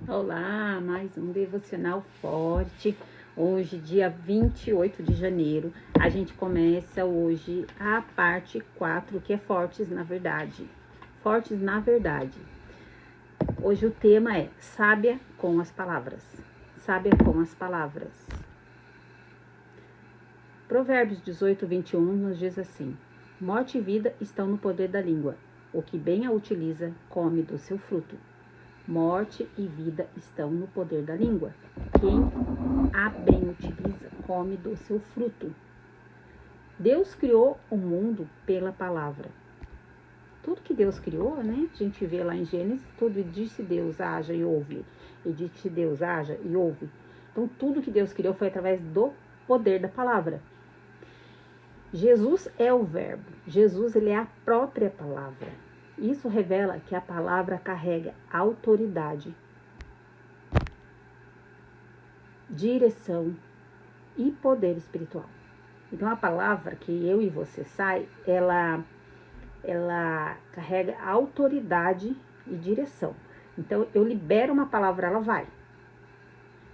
Olá, mais um devocional forte. Hoje, dia 28 de janeiro, a gente começa hoje a parte 4, que é Fortes na Verdade. Fortes na Verdade. Hoje o tema é Sábia com as Palavras. Sábia com as Palavras. Provérbios 18, 21 nos diz assim: Morte e vida estão no poder da língua. O que bem a utiliza, come do seu fruto. Morte e vida estão no poder da língua. Quem a bem utiliza, come do seu fruto. Deus criou o mundo pela palavra. Tudo que Deus criou, né? A gente vê lá em Gênesis, tudo disse Deus, haja e ouve. E disse Deus, haja e ouve. Então, tudo que Deus criou foi através do poder da palavra. Jesus é o verbo. Jesus, ele é a própria palavra. Isso revela que a palavra carrega autoridade, direção e poder espiritual. Então, a palavra que eu e você sai, ela carrega autoridade e direção. Então, eu libero uma palavra, ela vai.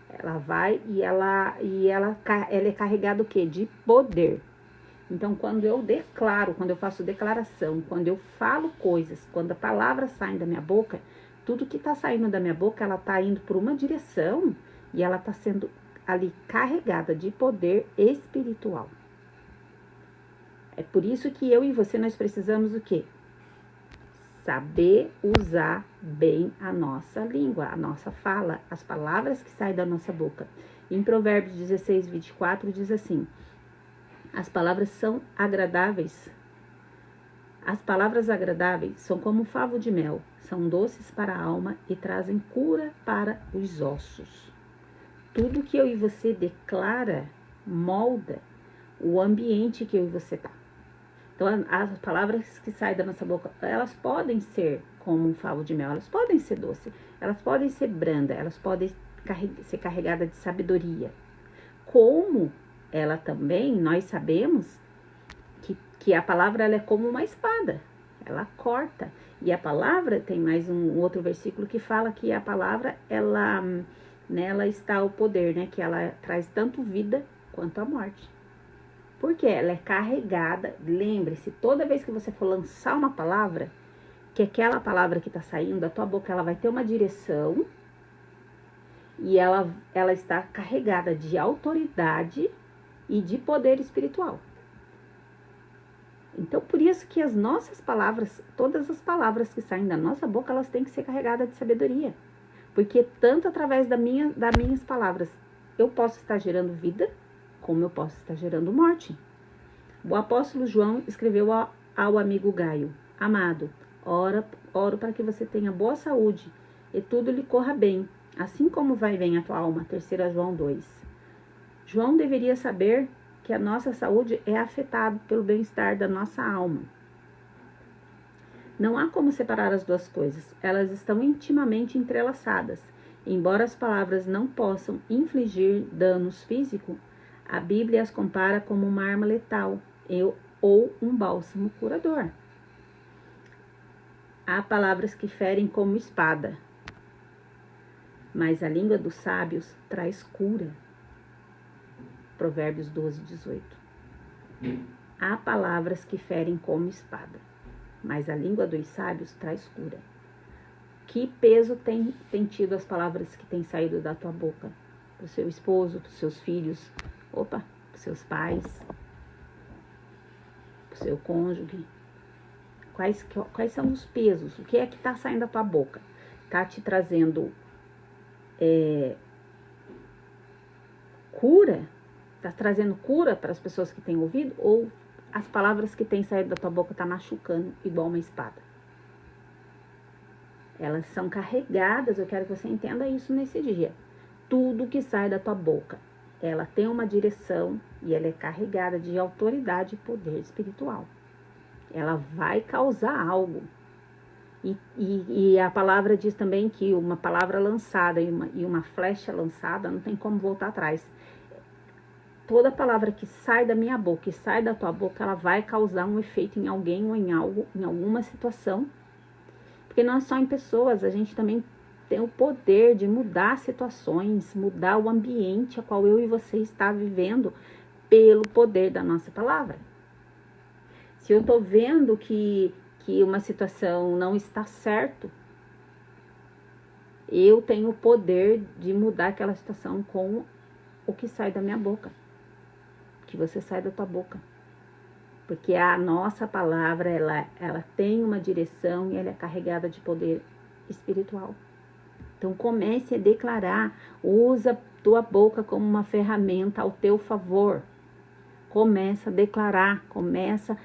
Ela vai e ela é carregada o quê? De poder. Então, quando eu declaro, quando eu faço declaração, quando eu falo coisas, quando a palavra sai da minha boca, tudo que está saindo da minha boca, ela está indo por uma direção e ela está sendo ali carregada de poder espiritual. É por isso que eu e você, nós precisamos o quê? Saber usar bem a nossa língua, a nossa fala, as palavras que saem da nossa boca. Em Provérbios 16, 24, diz assim: as palavras são agradáveis. As palavras agradáveis são como um favo de mel, são doces para a alma e trazem cura para os ossos. Tudo que eu e você declara molda o ambiente que eu e você tá. Então, as palavras que saem da nossa boca, elas podem ser como um favo de mel, elas podem ser doces, elas podem ser brandas, elas podem ser carregadas de sabedoria. Como ela também, nós sabemos que a palavra ela é como uma espada, ela corta. E a palavra, tem mais um outro versículo que fala que a palavra, nela está o poder, né? Que ela traz tanto vida quanto a morte. Porque ela é carregada, lembre-se, toda vez que você for lançar uma palavra, que aquela palavra que está saindo da tua boca, ela vai ter uma direção e ela está carregada de autoridade e de poder espiritual. Então, por isso que as nossas palavras, todas as palavras que saem da nossa boca, elas têm que ser carregadas de sabedoria. Porque tanto através das minhas palavras, eu posso estar gerando vida, como eu posso estar gerando morte. O apóstolo João escreveu ao amigo Gaio: amado, oro para que você tenha boa saúde e tudo lhe corra bem, assim como vai bem a tua alma. 3 João 2. João deveria saber que a nossa saúde é afetada pelo bem-estar da nossa alma. Não há como separar as duas coisas, elas estão intimamente entrelaçadas. Embora as palavras não possam infligir danos físicos, a Bíblia as compara como uma arma letal ou um bálsamo curador. Há palavras que ferem como espada, mas a língua dos sábios traz cura. Provérbios 12, 18. Há palavras que ferem como espada, mas a língua dos sábios traz cura. Que peso tem tido as palavras que têm saído da tua boca? Para o seu esposo, para os seus filhos, para os seus pais, para o seu cônjuge. Quais são os pesos? O que é que está saindo da tua boca? Está te trazendo cura? Está trazendo cura para as pessoas que têm ouvido? Ou as palavras que têm saído da tua boca estão machucando igual uma espada? Elas são carregadas, eu quero que você entenda isso nesse dia. Tudo que sai da tua boca, ela tem uma direção e ela é carregada de autoridade e poder espiritual. Ela vai causar algo. E a palavra diz também que uma palavra lançada e uma flecha lançada não tem como voltar atrás. Toda palavra que sai da minha boca e sai da tua boca, ela vai causar um efeito em alguém ou em algo, em alguma situação. Porque nós somos pessoas, a gente também tem o poder de mudar situações, mudar o ambiente a qual eu e você está vivendo pelo poder da nossa palavra. Se eu estou vendo que uma situação não está certo, eu tenho o poder de mudar aquela situação com o que sai da minha boca, que você sai da tua boca. Porque a nossa palavra, ela tem uma direção e ela é carregada de poder espiritual. Então comece a declarar, usa tua boca como uma ferramenta ao teu favor. Começa a declarar, começa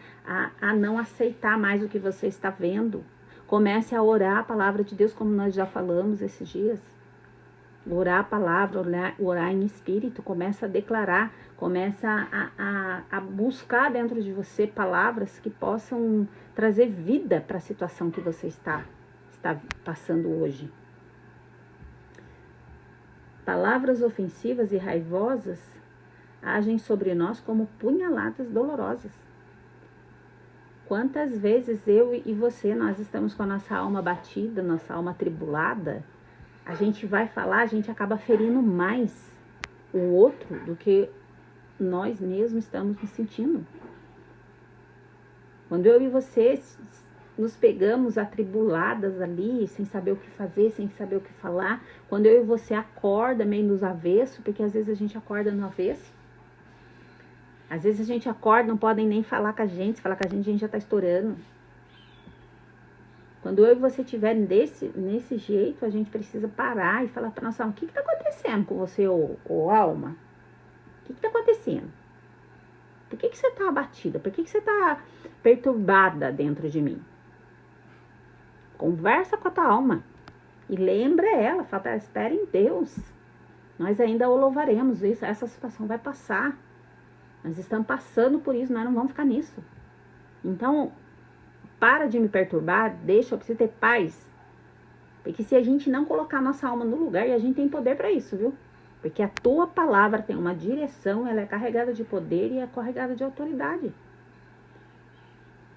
a não aceitar mais o que você está vendo. Comece a orar a palavra de Deus, como nós já falamos esses dias. Orar a palavra, orar em espírito, começa a declarar, começa a buscar dentro de você palavras que possam trazer vida para a situação que você está passando hoje. Palavras ofensivas e raivosas agem sobre nós como punhaladas dolorosas. Quantas vezes eu e você, nós estamos com a nossa alma batida, nossa alma atribulada, a gente vai falar, a gente acaba ferindo mais o outro do que nós mesmos estamos nos sentindo. Quando eu e você nos pegamos atribuladas ali, sem saber o que fazer, sem saber o que falar, quando eu e você acorda meio nos avessos, porque às vezes a gente acorda no avesso, às vezes a gente acorda, não podem nem falar com a gente, se falar com a gente já tá estourando. Quando eu e você estiver nesse jeito, a gente precisa parar e falar para nossa alma, o que está acontecendo com você, ô alma? O que está acontecendo? Por que você está abatida? Por que você está perturbada dentro de mim? Conversa com a tua alma e lembra ela, fala, espera em Deus. Nós ainda o louvaremos, essa situação vai passar. Nós estamos passando por isso, nós não vamos ficar nisso. Então, para de me perturbar, eu preciso ter paz. Porque se a gente não colocar a nossa alma no lugar, e a gente tem poder para isso, viu? Porque a tua palavra tem uma direção, ela é carregada de poder e é carregada de autoridade.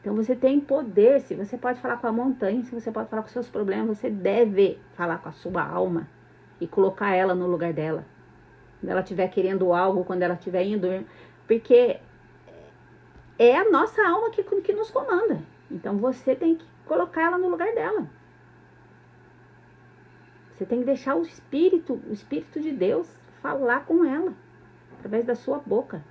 Então você tem poder, se você pode falar com a montanha, se você pode falar com seus problemas, você deve falar com a sua alma e colocar ela no lugar dela. Quando ela estiver querendo algo, quando ela estiver indo, porque é a nossa alma que nos comanda. Então você tem que colocar ela no lugar dela. Você tem que deixar o Espírito de Deus falar com ela, através da sua boca.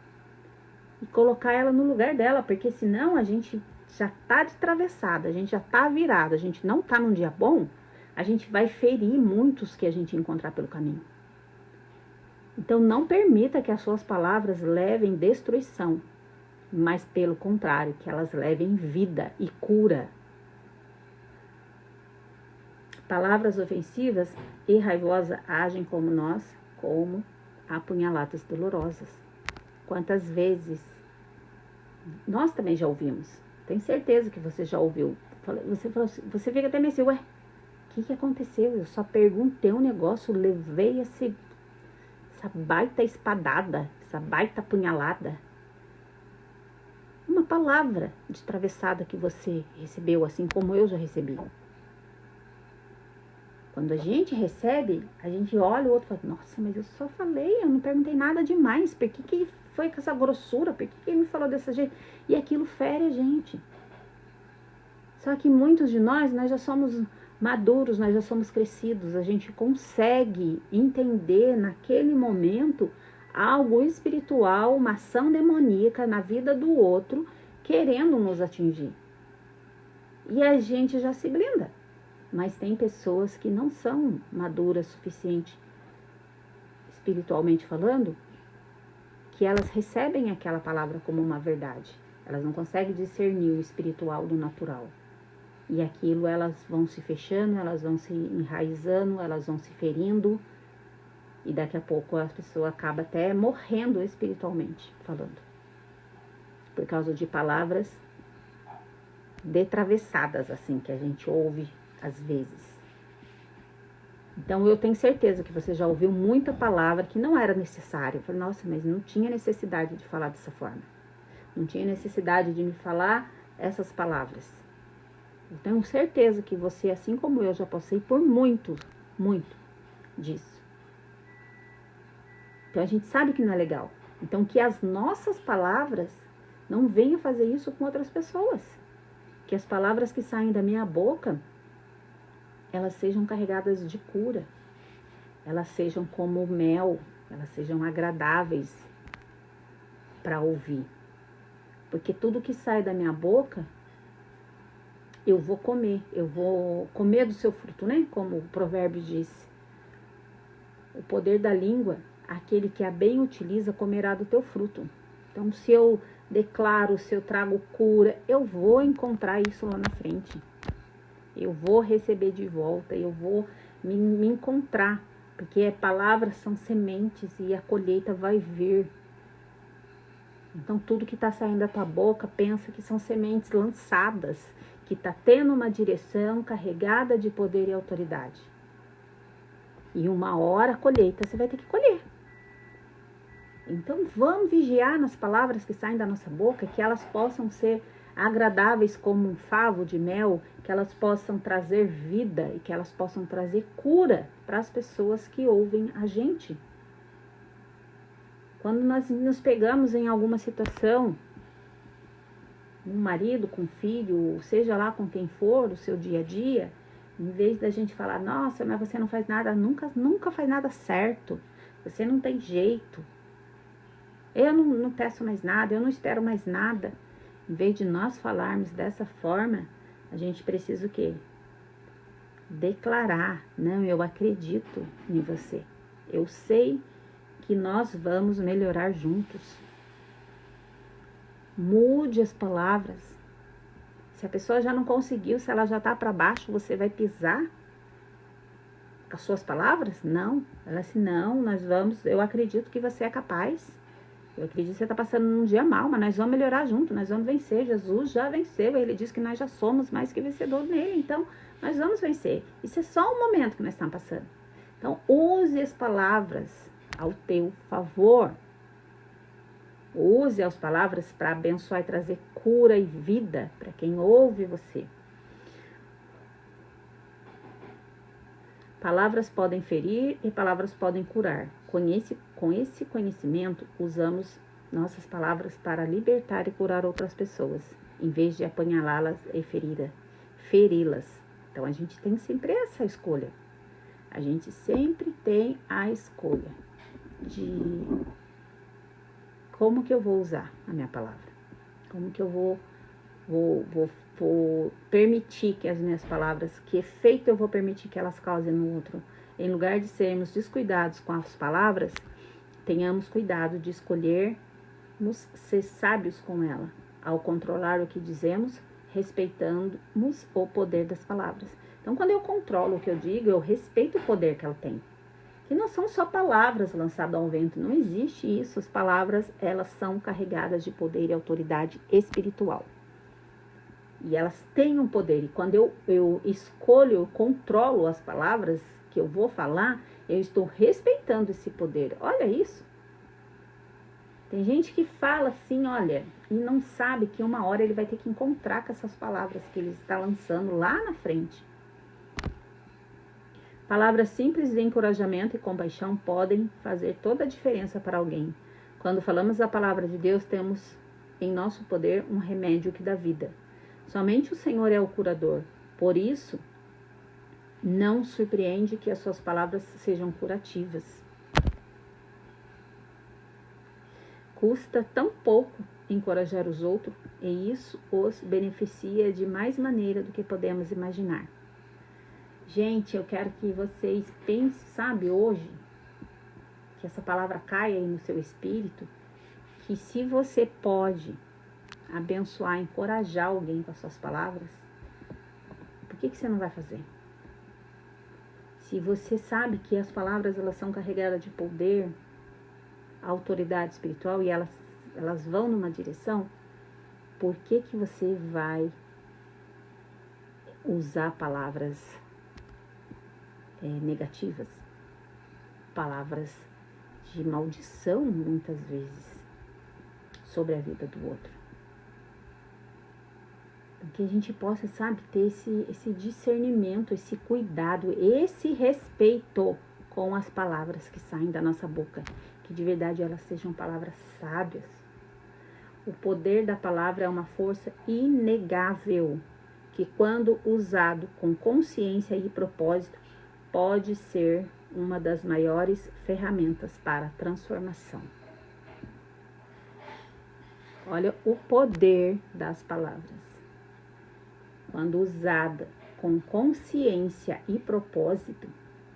E colocar ela no lugar dela, porque senão a gente já está de travessada, a gente já está virada, a gente não está num dia bom, a gente vai ferir muitos que a gente encontrar pelo caminho. Então não permita que as suas palavras levem destruição, mas pelo contrário, que elas levem vida e cura. Palavras ofensivas e raivosas agem como nós, como apunhaladas dolorosas. Quantas vezes nós também já ouvimos? Tenho certeza que você já ouviu. Você fica até meio assim, ué, o que aconteceu? Eu só perguntei um negócio, levei essa baita espadada, essa baita apunhalada. Uma palavra de travessada que você recebeu, assim como eu já recebi. Quando a gente recebe, a gente olha o outro e fala, nossa, mas eu só falei, eu não perguntei nada demais. Por que foi com essa grossura? Por que ele me falou desse jeito? E aquilo fere a gente. Só que muitos de nós já somos maduros, nós já somos crescidos. A gente consegue entender naquele momento algo espiritual, uma ação demoníaca na vida do outro, querendo nos atingir. E a gente já se blinda. Mas tem pessoas que não são maduras o suficiente, espiritualmente falando, que elas recebem aquela palavra como uma verdade. Elas não conseguem discernir o espiritual do natural. E aquilo elas vão se fechando, elas vão se enraizando, elas vão se ferindo. E daqui a pouco a pessoa acaba até morrendo espiritualmente falando. Por causa de palavras detravessadas, assim, que a gente ouve às vezes. Então eu tenho certeza que você já ouviu muita palavra que não era necessária. Eu falei, nossa, mas não tinha necessidade de falar dessa forma. Não tinha necessidade de me falar essas palavras. Eu tenho certeza que você, assim como eu, já passei por muito muito disso. Então a gente sabe que não é legal. Então que as nossas palavras não venham fazer isso com outras pessoas. Que as palavras que saem da minha boca, elas sejam carregadas de cura. Elas sejam como mel, elas sejam agradáveis para ouvir. Porque tudo que sai da minha boca, eu vou comer do seu fruto, né? Como o provérbio diz. O poder da língua, aquele que a bem utiliza, comerá do teu fruto. Então, se eu declaro, se eu trago cura, eu vou encontrar isso lá na frente. Eu vou receber de volta, eu vou me encontrar. Porque palavras são sementes e a colheita vai vir. Então, tudo que está saindo da tua boca, pensa que são sementes lançadas, que está tendo uma direção carregada de poder e autoridade. E uma hora a colheita você vai ter que colher. Então, vamos vigiar nas palavras que saem da nossa boca, que elas possam ser agradáveis como um favo de mel, que elas possam trazer vida e que elas possam trazer cura para as pessoas que ouvem a gente. Quando nós nos pegamos em alguma situação, um marido com filho, seja lá com quem for, o seu dia a dia, em vez da gente falar, nossa, mas você não faz nada, nunca faz nada certo, você não tem jeito, eu não peço mais nada, eu não espero mais nada. Em vez de nós falarmos dessa forma, a gente precisa o quê? Declarar, não, eu acredito em você, eu sei que nós vamos melhorar juntos. Mude as palavras. Se a pessoa já não conseguiu, se ela já está para baixo, você vai pisar com as suas palavras? Não. Ela disse, não, eu acredito que você é capaz. Eu acredito que você está passando um dia mal, mas nós vamos melhorar junto, nós vamos vencer. Jesus já venceu, ele disse que nós já somos mais que vencedor nele, então nós vamos vencer. Isso é só um momento que nós estamos passando. Então, use as palavras ao teu favor. Use as palavras para abençoar e trazer cura e vida para quem ouve você. Palavras podem ferir e palavras podem curar. Com esse conhecimento, usamos nossas palavras para libertar e curar outras pessoas, em vez de apunhalá-las e feri-las. Então, a gente tem sempre essa escolha. A gente sempre tem a escolha de como que eu vou usar a minha palavra. Como que eu vou permitir que as minhas palavras, que efeito eu vou permitir que elas causem no outro. Em lugar de sermos descuidados com as palavras, tenhamos cuidado de escolhermos ser sábios com ela, ao controlar o que dizemos, respeitamos o poder das palavras. Então, quando eu controlo o que eu digo, eu respeito o poder que ela tem. Que não são só palavras lançadas ao vento, não existe isso. As palavras, elas são carregadas de poder e autoridade espiritual. E elas têm um poder. E quando eu escolho, eu controlo as palavras que eu vou falar, eu estou respeitando esse poder. Olha isso. Tem gente que fala assim, olha, e não sabe que uma hora ele vai ter que encontrar com essas palavras que ele está lançando lá na frente. Palavras simples de encorajamento e compaixão podem fazer toda a diferença para alguém. Quando falamos a palavra de Deus, temos em nosso poder um remédio que dá vida. Somente o Senhor é o curador. Por isso, não surpreende que as suas palavras sejam curativas. Custa tão pouco encorajar os outros e isso os beneficia de mais maneira do que podemos imaginar. Gente, eu quero que vocês pensem, sabe, hoje, que essa palavra caia aí no seu espírito, que se você pode abençoar, encorajar alguém com as suas palavras, por que você não vai fazer? Se você sabe que as palavras, elas são carregadas de poder, autoridade espiritual e elas vão numa direção, por que você vai usar palavras negativas, palavras de maldição, muitas vezes, sobre a vida do outro? Que a gente possa, sabe, ter esse discernimento, esse cuidado, esse respeito com as palavras que saem da nossa boca. Que de verdade elas sejam palavras sábias. O poder da palavra é uma força inegável, que quando usado com consciência e propósito, pode ser uma das maiores ferramentas para a transformação. Olha o poder das palavras. Quando usada com consciência e propósito,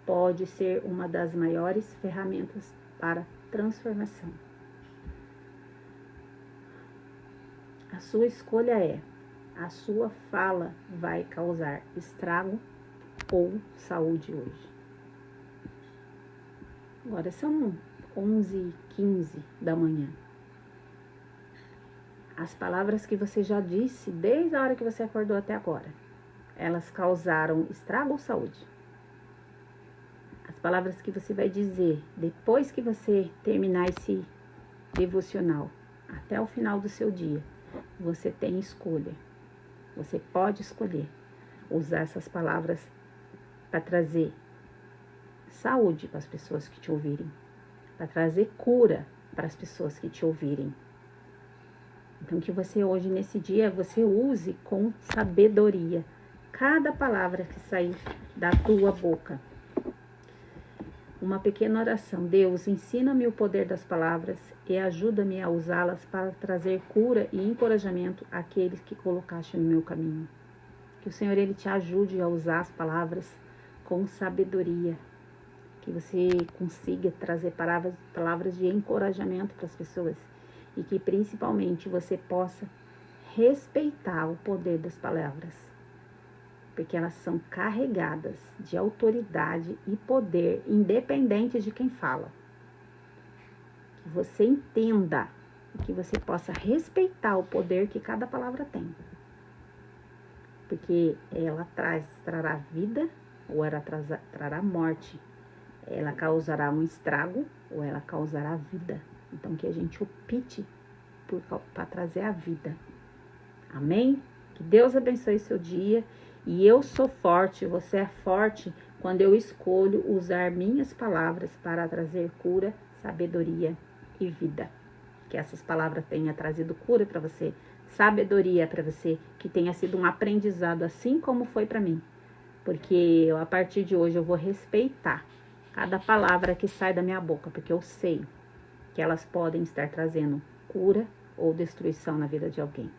pode ser uma das maiores ferramentas para transformação. A sua escolha é: a sua fala vai causar estrago ou saúde hoje? Agora são 11h15 da manhã. As palavras que você já disse desde a hora que você acordou até agora, elas causaram estrago ou saúde? As palavras que você vai dizer depois que você terminar esse devocional, até o final do seu dia, você tem escolha. Você pode escolher usar essas palavras para trazer saúde para as pessoas que te ouvirem, para trazer cura para as pessoas que te ouvirem. Então, que você hoje, nesse dia, você use com sabedoria cada palavra que sair da tua boca. Uma pequena oração. Deus, ensina-me o poder das palavras e ajuda-me a usá-las para trazer cura e encorajamento àqueles que colocaste no meu caminho. Que o Senhor, Ele te ajude a usar as palavras com sabedoria. Que você consiga trazer palavras de encorajamento para as pessoas. E que principalmente você possa respeitar o poder das palavras, porque elas são carregadas de autoridade e poder, independente de quem fala. Que você entenda e que você possa respeitar o poder que cada palavra tem, porque ela trará vida ou ela trará morte, ela causará um estrago ou ela causará vida. Então, que a gente opte para trazer a vida. Amém? Que Deus abençoe seu dia. E eu sou forte, você é forte quando eu escolho usar minhas palavras para trazer cura, sabedoria e vida. Que essas palavras tenham trazido cura para você, sabedoria para você, que tenha sido um aprendizado assim como foi para mim. Porque a partir de hoje eu vou respeitar cada palavra que sai da minha boca, porque eu sei que elas podem estar trazendo cura ou destruição na vida de alguém.